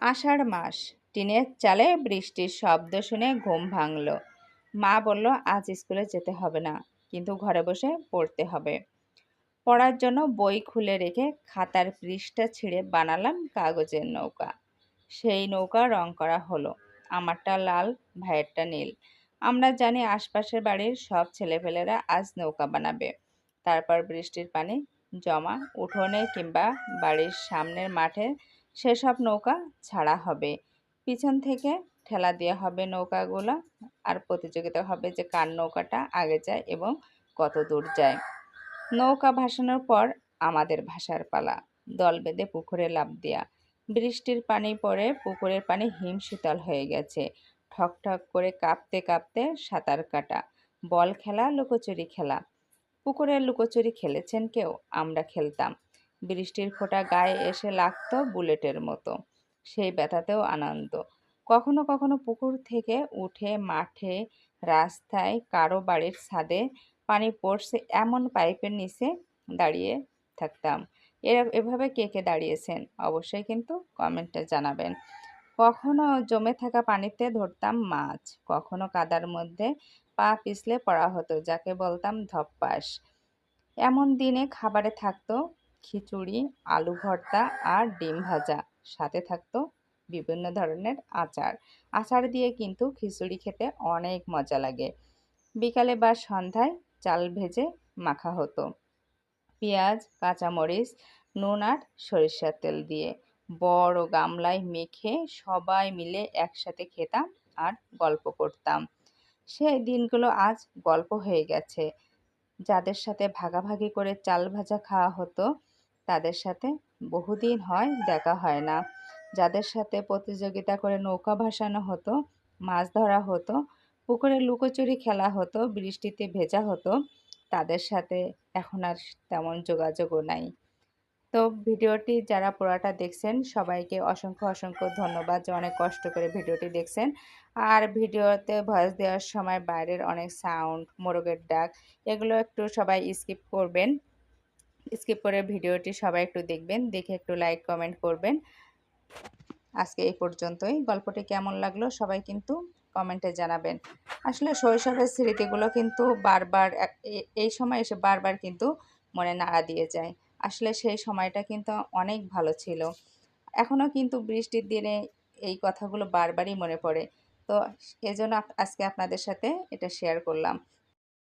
আষাঢ় মাস, টিনের চালে বৃষ্টির শব্দ শুনে ঘুম ভাঙল। মা বলল, আজ স্কুলে যেতে হবে না, কিন্তু ঘরে বসে পড়তে হবে। পড়ার জন্য বই খুলে রেখে খাতার পৃষ্ঠা ছিঁড়ে বানালাম কাগজের নৌকা। সেই নৌকা রং করা হলো, আমারটা লাল, ভাইয়েরটা নীল। আমরা জানি আশপাশের বাড়ির সব ছেলেপেলেরা আজ নৌকা বানাবে। তারপর বৃষ্টির পানি জমা উঠোনে কিংবা বাড়ির সামনের মাঠে সেসব নৌকা ছাড়া হবে। পিছন থেকে ঠেলা দেওয়া হবে নৌকাগুলো, আর প্রতিযোগিতা হবে যে কার নৌকাটা আগে যায় এবং কত দূর যায়। নৌকা ভাসানোর পর আমাদের ভাসার পালা। দল বেঁধে পুকুরে লাফ দেয়া। বৃষ্টির পানি পড়ে পুকুরের পানি হিমশীতল হয়ে গেছে। ঠক ঠক করে কাঁপতে কাঁপতে সাঁতার কাটা, বল খেলা, লুকোচুরি খেলা। পুকুরে লুকোচুরি খেলেছেন কেউ? আমরা খেলতাম। বৃষ্টির ফোঁটা গায়ে এসে লাগতো বুলেটের মতো। সেই ব্যথাতেও আনন্দ। কখনো কখনো পুকুর থেকে উঠে মাঠে, রাস্তায়, কারো বাড়ির ছাদে পানি পড়ছে এমন পাইপের নিচে দাঁড়িয়ে থাকতাম। এভাবে কে কে দাঁড়িয়েছেন অবশ্যই কিন্তু কমেন্টে জানাবেন। কখনো জমে থাকা পানিতে ধরতাম মাছ, কখনো কাদার মধ্যে পা পিছলে পড়া হতো, যাকে বলতাম ধপ্পাস। এমন দিনে খাবারে থাকতো খিচুড়ি, আলু ভর্তা আর ডিম ভাজা, সাথে থাকতো বিভিন্ন ধরনের আচার। আচার দিয়ে কিন্তু খিচুড়ি খেতে অনেক মজা লাগে। বিকালে বা সন্ধ্যায় চাল ভেজে মাখা হতো পেঁয়াজ, কাঁচামরিচ, নুন আর সরিষার তেল দিয়ে। বড় গামলায় মেখে সবাই মিলে একসাথে খেতাম আর গল্প করতাম। সেই দিনগুলো আজ গল্প হয়ে গেছে। যাদের সাথে ভাগাভাগি করে চাল ভাজা খাওয়া হতো, তাদের সাথে বহুদিন হয় দেখা হয় না। যাদের সাথে প্রতিযোগিতা করে নৌকা ভাসানো হতো, মাছ ধরা হতো, পুকুরে লুকোচুরি খেলা হতো, বৃষ্টিতে ভেজা হতো, তাদের সাথে এখন আর তেমন যোগাযোগও নাই। তো ভিডিওটি যারা পুরাটা দেখছেন সবাইকে অসংখ্য অসংখ্য ধন্যবাদ যে অনেক কষ্ট করে ভিডিওটি দেখছেন। আর ভিডিওতে ভয়েস দেওয়ার সময় বাইরের অনেক সাউন্ড, মোরগের ডাক, এগুলো একটু সবাই স্কিপ করবেন। স্কিপ করে ভিডিওটি সবাই একটু দেখবেন, দেখে একটু লাইক কমেন্ট করবেন। আজকে এই পর্যন্তই। গল্পটি কেমন লাগলো সবাই কিন্তু কমেন্টে জানাবেন। আসলে শৈশবের স্মৃতিগুলো কিন্তু বারবার এই সময় এসে বারবার কিন্তু মনে নাড়া দিয়ে যায়। আসলে সেই সময়টা কিন্তু অনেক ভালো ছিল। এখনও কিন্তু বৃষ্টির দিনে এই কথাগুলো বারবারই মনে পড়ে। তো এজন্য আজকে আপনাদের সাথে এটা শেয়ার করলাম।